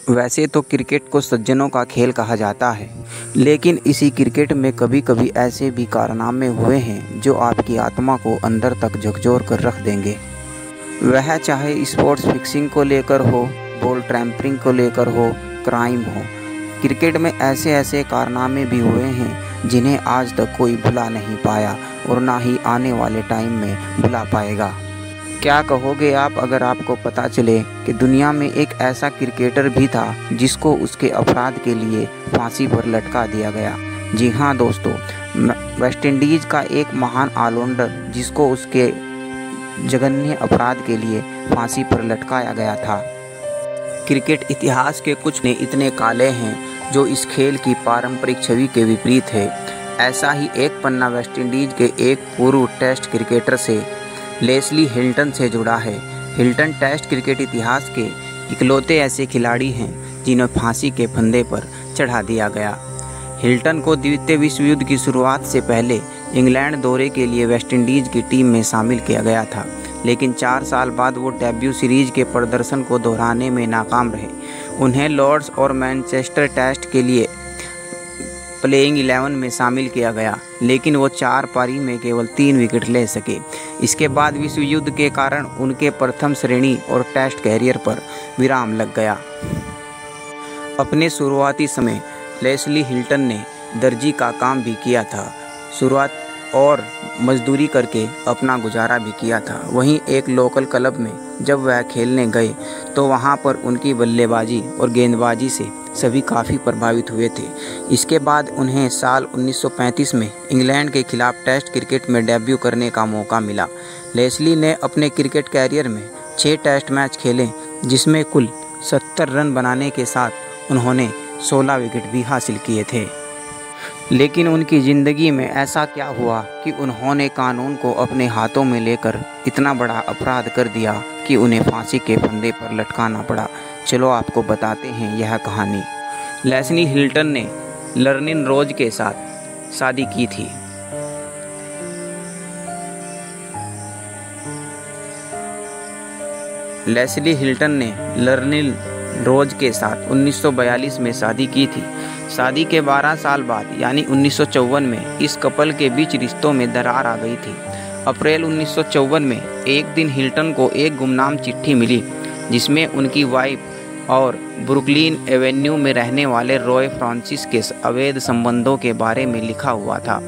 वैसे तो क्रिकेट को सज्जनों का खेल कहा जाता है, लेकिन इसी क्रिकेट में कभी कभी ऐसे भी कारनामे हुए हैं जो आपकी आत्मा को अंदर तक झकझोर कर रख देंगे। वह चाहे स्पोर्ट्स फिक्सिंग को लेकर हो, बॉल ट्रैम्पलिंग को लेकर हो, क्राइम हो। क्रिकेट में ऐसे ऐसे कारनामे भी हुए हैं जिन्हें आज तक कोई भुला नहीं पाया और ना ही आने वाले टाइम में भुला पाएगा। क्या कहोगे आप अगर आपको पता चले कि दुनिया में एक ऐसा क्रिकेटर भी था जिसको उसके अपराध के लिए फांसी पर लटका दिया गया। जी हाँ दोस्तों, वेस्ट इंडीज़ का एक महान ऑलराउंडर जिसको उसके जघन्य अपराध के लिए फांसी पर लटकाया गया था। क्रिकेट इतिहास के कुछ ने इतने काले हैं जो इस खेल की पारंपरिक छवि के विपरीत है। ऐसा ही एक पन्ना वेस्ट इंडीज़ के एक पूर्व टेस्ट क्रिकेटर से लेस्ली हिल्टन से जुड़ा है। हिल्टन टेस्ट क्रिकेट इतिहास के इकलौते ऐसे खिलाड़ी हैं जिन्हें फांसी के फंदे पर चढ़ा दिया गया। हिल्टन को द्वितीय विश्व युद्ध की शुरुआत से पहले इंग्लैंड दौरे के लिए वेस्ट इंडीज़ की टीम में शामिल किया गया था, लेकिन 4 साल बाद वो डेब्यू सीरीज के प्रदर्शन को दोहराने में नाकाम रहे। उन्हें लॉर्ड्स और मैनचेस्टर टेस्ट के लिए प्लेइंग 11 में शामिल किया गया, लेकिन वो 4 पारी में केवल 3 विकेट ले सके। इसके बाद विश्व युद्ध के कारण उनके प्रथम श्रेणी और टेस्ट कैरियर पर विराम लग गया। अपने शुरुआती समय लेस्ली हिल्टन ने दर्जी का काम भी किया था, शुरुआत और मजदूरी करके अपना गुजारा भी किया था। वहीं एक लोकल क्लब में जब वह खेलने गए तो वहां पर उनकी बल्लेबाजी और गेंदबाजी से सभी काफ़ी प्रभावित हुए थे। इसके बाद उन्हें साल 1935 में इंग्लैंड के खिलाफ टेस्ट क्रिकेट में डेब्यू करने का मौका मिला। लेस्ली ने अपने क्रिकेट कैरियर में 6 टेस्ट मैच खेले, जिसमें कुल 70 रन बनाने के साथ उन्होंने 16 विकेट भी हासिल किए थे। लेकिन उनकी ज़िंदगी में ऐसा क्या हुआ कि उन्होंने कानून को अपने हाथों में लेकर इतना बड़ा अपराध कर दिया कि उन्हें फांसी के फंदे पर लटकाना पड़ा। चलो आपको बताते हैं यह कहानी। लेस्ली हिल्टन ने लर्लिन रोज के साथ शादी की थी। लेस्ली हिल्टन ने लर्लिन रोज के साथ 1942 में शादी की थी। शादी के 12 साल बाद यानी 1954 में इस कपल के बीच रिश्तों में दरार आ गई थी। अप्रैल 1954 में एक दिन हिल्टन को एक गुमनाम चिट्ठी मिली जिसमें उनकी वाइफ और ब्रुकलिन एवेन्यू में रहने वाले रॉय फ्रांसिस के अवैध संबंधों के बारे में लिखा हुआ था।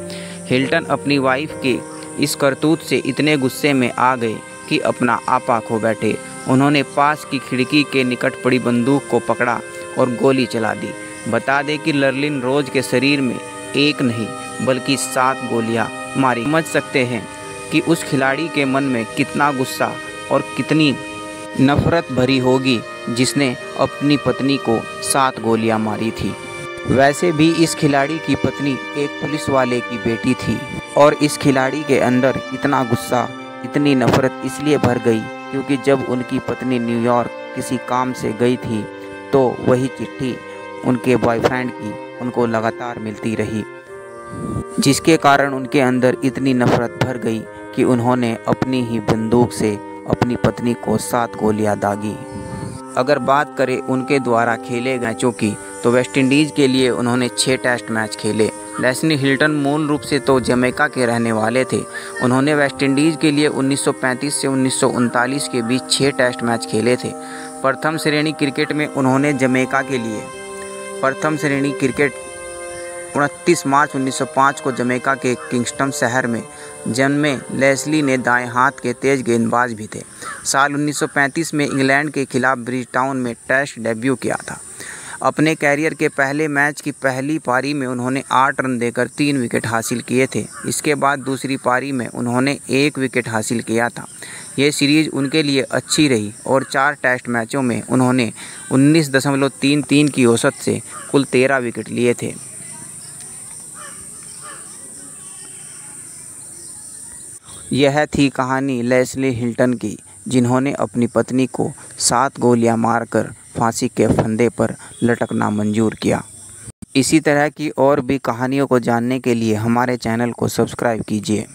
हिल्टन अपनी वाइफ के इस करतूत से इतने गुस्से में आ गए कि अपना आपा खो बैठे। उन्होंने पास की खिड़की के निकट पड़ी बंदूक को पकड़ा और गोली चला दी। बता दें कि लर्लिन रोज के शरीर में एक नहीं बल्कि 7 गोलियां मारी। समझ सकते हैं कि उस खिलाड़ी के मन में कितना गुस्सा और कितनी नफरत भरी होगी जिसने अपनी पत्नी को 7 गोलियां मारी थी। वैसे भी इस खिलाड़ी की पत्नी एक पुलिस वाले की बेटी थी और इस खिलाड़ी के अंदर इतना गुस्सा, इतनी नफरत इसलिए भर गई क्योंकि जब उनकी पत्नी न्यूयॉर्क किसी काम से गई थी तो वही चिट्ठी उनके बॉयफ्रेंड की उनको लगातार मिलती रही, जिसके कारण उनके अंदर इतनी नफरत भर गई कि उन्होंने अपनी ही बंदूक से अपनी पत्नी को 7 गोलियां दागी। अगर बात करें उनके द्वारा खेले गए मैचों की तो वेस्ट इंडीज़ के लिए उन्होंने 6 टेस्ट मैच खेले। लेस्ली हिल्टन मूल रूप से तो जमैका के रहने वाले थे। उन्होंने वेस्ट इंडीज़ के लिए 1935 से 1939 के बीच 6 टेस्ट मैच खेले थे। प्रथम श्रेणी क्रिकेट में उन्होंने जमैका के लिए प्रथम श्रेणी क्रिकेट 29 मार्च 1905 को जमैका के किंगस्टन शहर में जन्मे लेस्ली ने दाएं हाथ के तेज गेंदबाज भी थे। साल 1935 में इंग्लैंड के खिलाफ ब्रिजटाउन में टेस्ट डेब्यू किया था। अपने कैरियर के पहले मैच की पहली पारी में उन्होंने 8 रन देकर 3 विकेट हासिल किए थे। इसके बाद दूसरी पारी में उन्होंने 1 विकेट हासिल किया था। ये सीरीज़ उनके लिए अच्छी रही और 4 टेस्ट मैचों में उन्होंने 19.33 की औसत से कुल 13 विकेट लिए थे। यह थी कहानी लेस्ली हिल्टन की, जिन्होंने अपनी पत्नी को 7 गोलियां मारकर फांसी के फंदे पर लटकना मंजूर किया। इसी तरह की और भी कहानियों को जानने के लिए हमारे चैनल को सब्सक्राइब कीजिए।